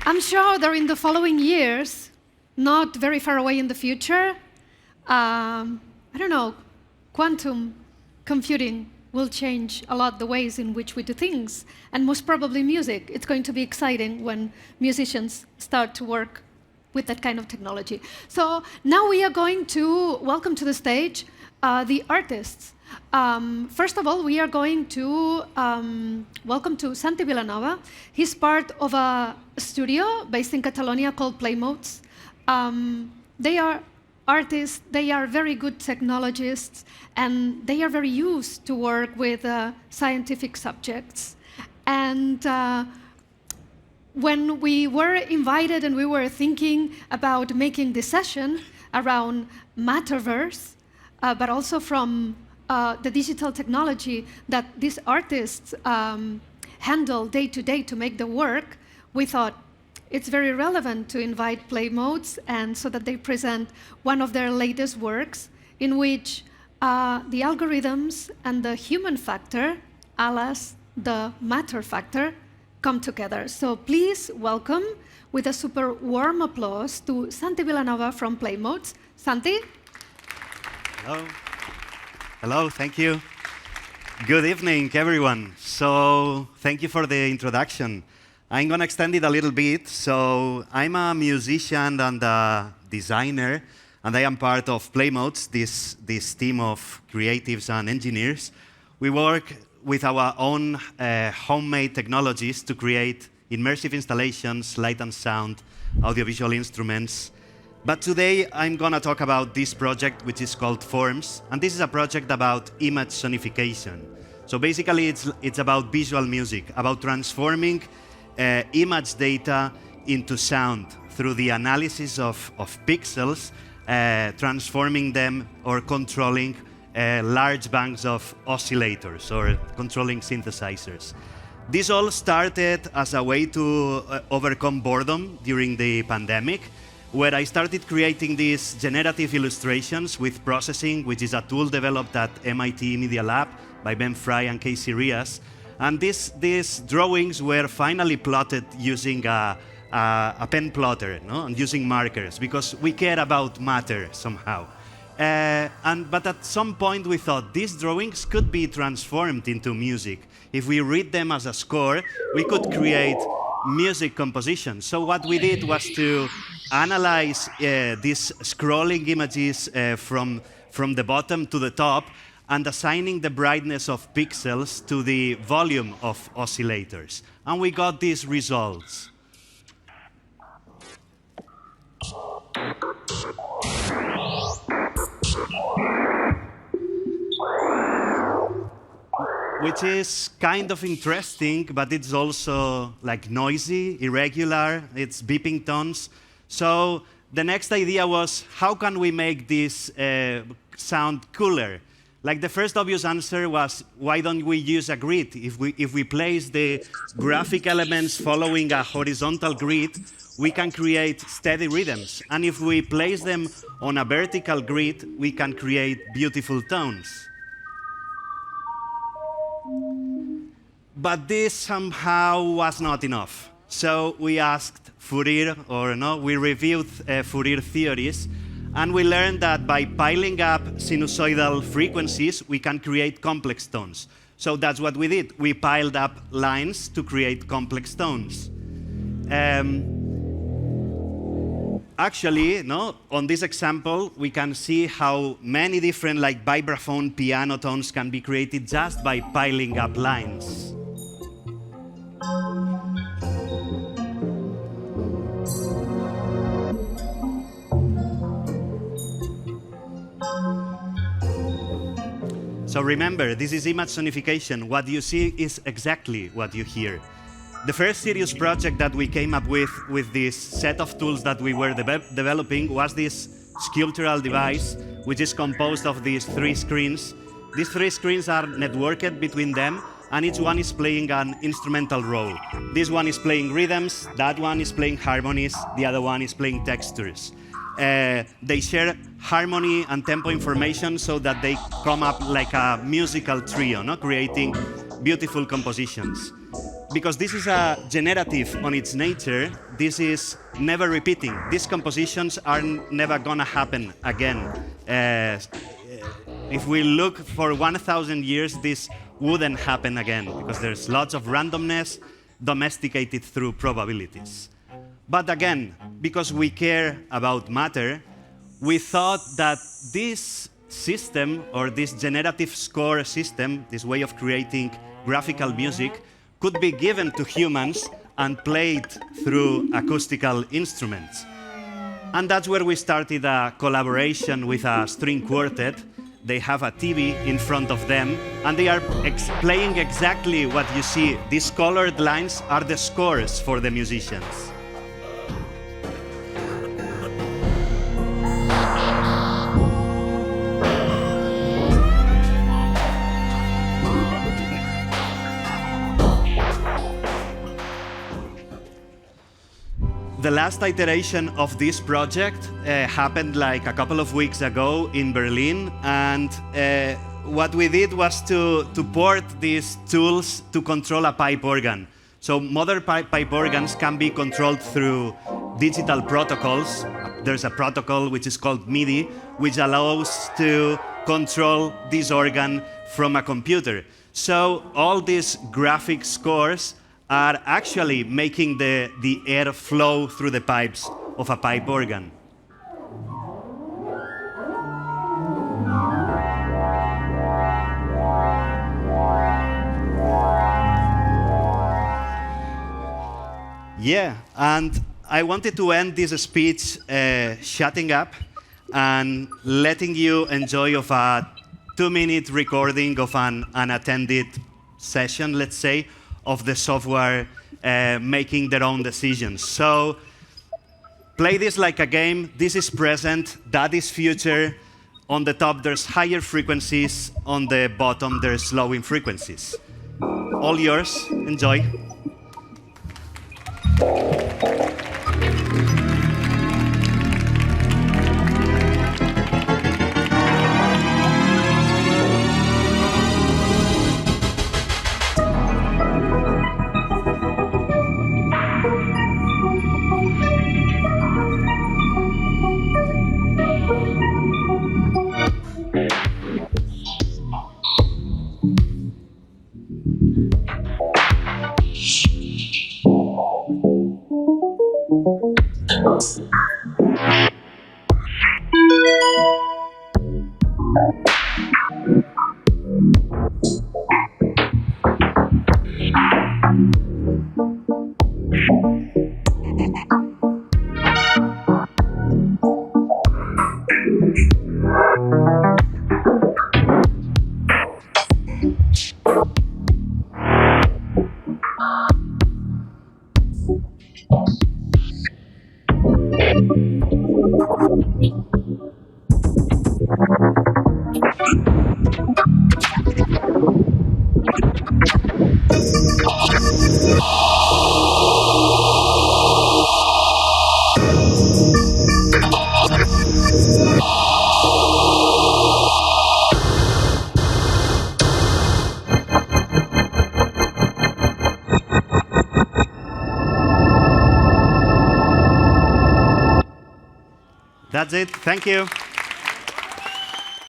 I'm sure that in the following years, not very far away in the future, I don't know, quantum computing will change a lot the ways in which we do things, and most probably music. It's going to be exciting when musicians start to work with that kind of technology. So now we are going to welcome to the stage the artists. First of all, we are going to welcome to Santi Vilanova. He's part of a studio based in Catalonia called Playmodes. They are artists, they are very good technologists, and they are very used to work with scientific subjects. And when we were invited and we were thinking about making this session around Matterverse, but also from the digital technology that these artists handle day to day to make the work, we thought it's very relevant to invite Playmodes and so that they present one of their latest works in which the algorithms and the human factor, alas, the matter factor, come together. So please welcome with a super warm applause to Santi Vilanova from Playmodes. Santi? Hello. Hello, thank you. Good evening, everyone. So thank you for the introduction. I'm going to extend it a little bit. So I'm a musician and a designer, and I am part of Playmodes, this team of creatives and engineers. We work with our own homemade technologies to create immersive installations, light and sound, audiovisual instruments. But today I'm going to talk about this project, which is called Forms, and this is a project about image sonification. So basically it's about visual music, about transforming image data into sound through the analysis of pixels, transforming them or controlling large banks of oscillators or controlling synthesizers. This all started as a way to overcome boredom during the pandemic, where I started creating these generative illustrations with processing, which is a tool developed at MIT Media Lab by Ben Fry and Casey Rias. And these drawings were finally plotted using a pen plotter, no? And using markers, because we care about matter somehow. But at some point we thought these drawings could be transformed into music. If we read them as a score, we could create music composition. So what we did was to analyze these scrolling images from the bottom to the top and assigning the brightness of pixels to the volume of oscillators. And we got these results. Which is kind of interesting, but it's also like noisy, irregular, it's beeping tones. So the next idea was, how can we make this sound cooler? Like the first obvious answer was, why don't we use a grid? If we place the graphic elements following a horizontal grid, we can create steady rhythms. And if we place them on a vertical grid, we can create beautiful tones. But this somehow was not enough. So we asked Fourier, or no, we reviewed Fourier theories, and we learned that by piling up sinusoidal frequencies, we can create complex tones. So that's what we did. We piled up lines to create complex tones. Actually, no, on this example, we can see how many different like vibraphone piano tones can be created just by piling up lines. So remember, this is image sonification. What you see is exactly what you hear. The first serious project that we came up with this set of tools that we were developing was this sculptural device, which is composed of these 3 screens. These 3 screens are networked between them, and each one is playing an instrumental role. This one is playing rhythms, that one is playing harmonies, the other one is playing textures. They share harmony and tempo information so that they come up like a musical trio, no? Creating beautiful compositions. because this is a generative on its nature, this is never repeating. These compositions are never going to happen again. If we look for 1,000 years, this wouldn't happen again, because there's lots of randomness domesticated through probabilities. But again, because we care about matter, we thought that this system, or this generative score system, this way of creating graphical music, could be given to humans and played through acoustical instruments. And that's where we started a collaboration with a string quartet. They have a TV in front of them, and they are playing exactly what you see. These colored lines are the scores for the musicians. The last iteration of this project happened like a couple of weeks ago in Berlin, and what we did was to port these tools to control a pipe organ. So modern pipe organs can be controlled through digital protocols. There's a protocol which is called MIDI, which allows to control this organ from a computer. So all these graphic scores are actually making the air flow through the pipes of a pipe organ. Yeah, and I wanted to end this speech shutting up and letting you enjoy of a 2-minute recording of an unattended session, let's say, of the software making their own decisions. So play this like a game. This is present, that is future. On the top, there's higher frequencies. On the bottom, there's slowing frequencies. All yours. Enjoy. That's it. Thank you.